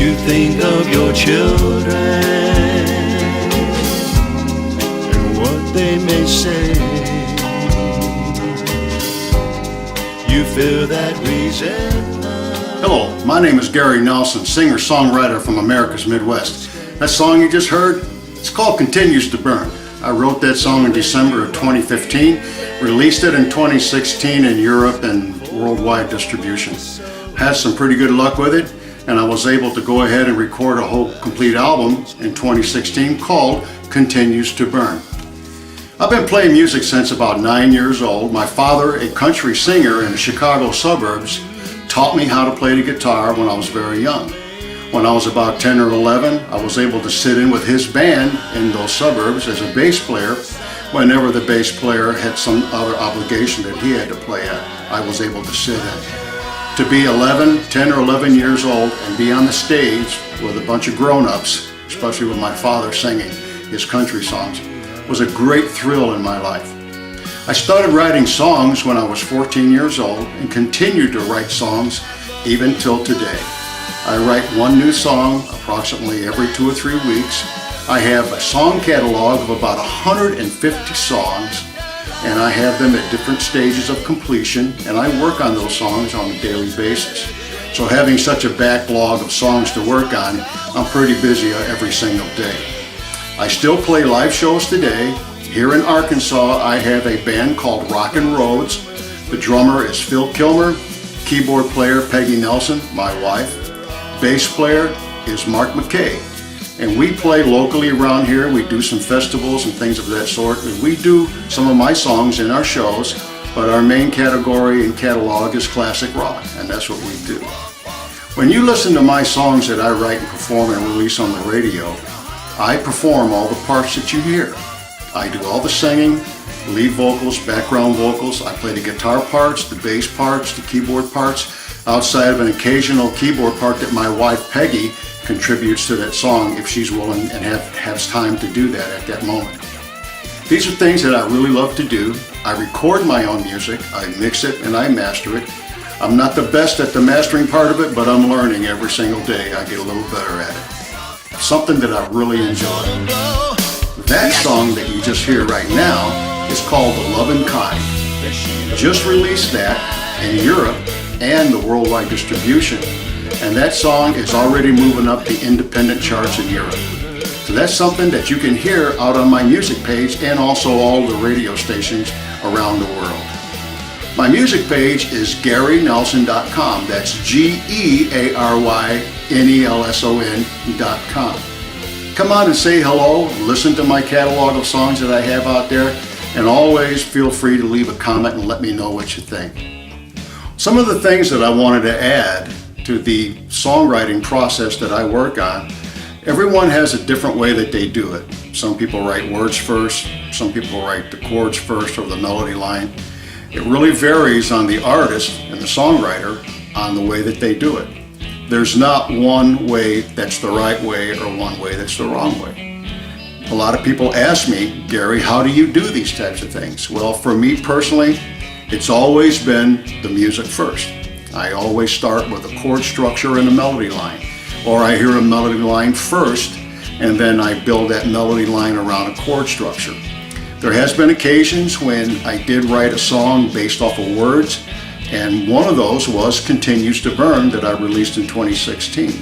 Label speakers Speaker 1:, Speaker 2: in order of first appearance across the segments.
Speaker 1: You think of your children and what they may say. You feel that resentment.
Speaker 2: Hello, my name is Gary Nelson, singer-songwriter from America's Midwest. That song you just heard, it's called Continues to Burn. I wrote that song in December of 2015, released it in 2016 in Europe and worldwide distribution. Had some pretty good luck with it, and I was able to go ahead and record a whole complete album in 2016 called Continues to Burn. I've been playing music since about 9 years old. My father, a country singer in the Chicago suburbs, taught me how to play the guitar when I was very young. When I was about 10 or 11, I was able to sit in with his band in those suburbs as a bass player. Whenever the bass player had some other obligation that he had to play at, I was able to sit in. To be 10 or 11 years old and be on the stage with a bunch of grown-ups, especially with my father singing his country songs, was a great thrill in my life. I started writing songs when I was 14 years old and continued to write songs even till today. I write one new song approximately every 2 or 3 weeks. I have a song catalog of about 150 songs, and I have them at different stages of completion, and I work on those songs on a daily basis. So having such a backlog of songs to work on, I'm pretty busy every single day. I still play live shows today. Here in Arkansas, I have a band called Rockin' Roads. The drummer is Phil Kilmer, keyboard player Peggy Nelson, my wife. Bass player is Mark McKay. And we play locally around here. We do some festivals and things of that sort. And we do some of my songs in our shows, but our main category and catalog is classic rock, and that's what we do. When you listen to my songs that I write and perform and release on the radio, I perform all the parts that you hear. I do all the singing, lead vocals, background vocals. I play the guitar parts, the bass parts, the keyboard parts, outside of an occasional keyboard part that my wife Peggy contributes to that song if she's willing and has time to do that at that moment. These are things that I really love to do. I record my own music, I mix it and I master it. I'm not the best at the mastering part of it, but I'm learning every single day. I get a little better at it. Something that I really enjoy. That song that you just hear right now is called The Lovin' Kind. Just released that in Europe and the worldwide distribution, and that song is already moving up the independent charts in Europe. So that's something that you can hear out on my music page and also all the radio stations around the world. My music page is GaryNelson.com. That's GaryNelson.com. Come on and say hello, listen to my catalog of songs that I have out there, and always feel free to leave a comment and let me know what you think. Some of the things that I wanted to add to the songwriting process that I work on, everyone has a different way that they do it. Some people write words first, some people write the chords first or the melody line. It really varies on the artist and the songwriter on the way that they do it. There's not one way that's the right way or one way that's the wrong way. A lot of people ask me, Gary, how do you do these types of things? Well, for me personally, it's always been the music first. I always start with a chord structure and a melody line. Or I hear a melody line first, and then I build that melody line around a chord structure. There has been occasions when I did write a song based off of words, and one of those was Continues to Burn that I released in 2016.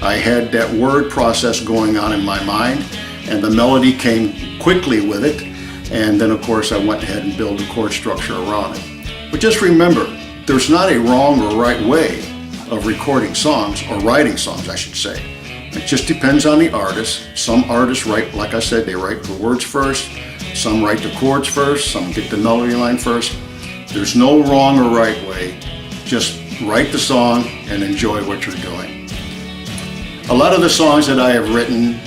Speaker 2: I had that word process going on in my mind, and the melody came quickly with it, and then of course I went ahead and built a chord structure around it. But just remember, there's not a wrong or right way of recording songs, or writing songs I should say. It just depends on the artist. Some artists write, like I said, they write the words first, some write the chords first, some get the melody line first. There's no wrong or right way. Just write the song and enjoy what you're doing. A lot of the songs that I have written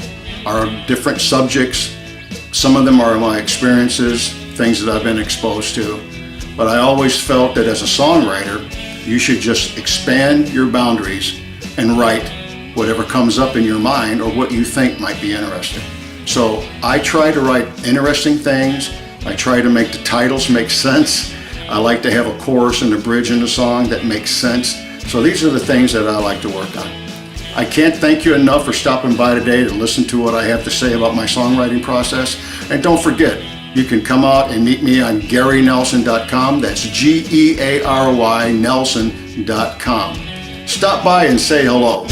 Speaker 2: are different subjects. Some of them are my experiences, things that I've been exposed to. But I always felt that as a songwriter, you should just expand your boundaries and write whatever comes up in your mind or what you think might be interesting. So I try to write interesting things. I try to make the titles make sense. I like to have a chorus and a bridge in the song that makes sense. So these are the things that I like to work on. I can't thank you enough for stopping by today to listen to what I have to say about my songwriting process. And don't forget, you can come out and meet me on GaryNelson.com. That's GEARY Nelson.com. Stop by and say hello.